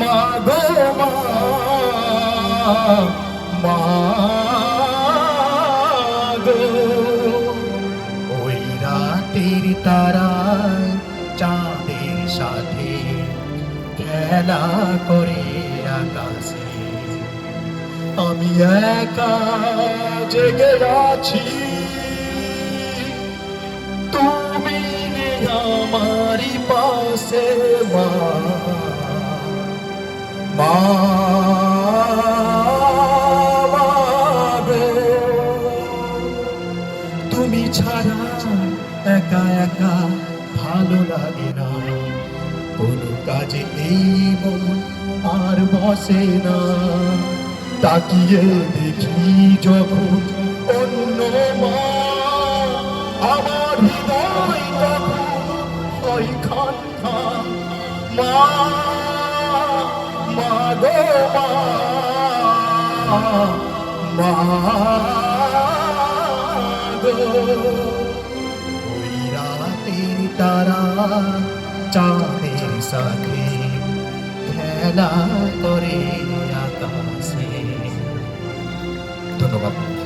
মা গো মা, মা গো। ওই রাতের তারায় চাঁদের সাথে খেলা করে আকাশে, আমি একা জেগে আছি, তুমি নেই আমারই পাশে মা, মা গো। তুমি ছাড়া একা একা ভালো লাগে না, কোনো কাজে এই মন আর বসে না। তাকিয়ে দেখি যখন অন্য মা, আমার হৃদয় তখন হয় খান খান। মা, মা গো মা, মা গো। ওই রাতের তারা চাঁদের সাথে খেলা করে আকাশে। ধন্যবাদ।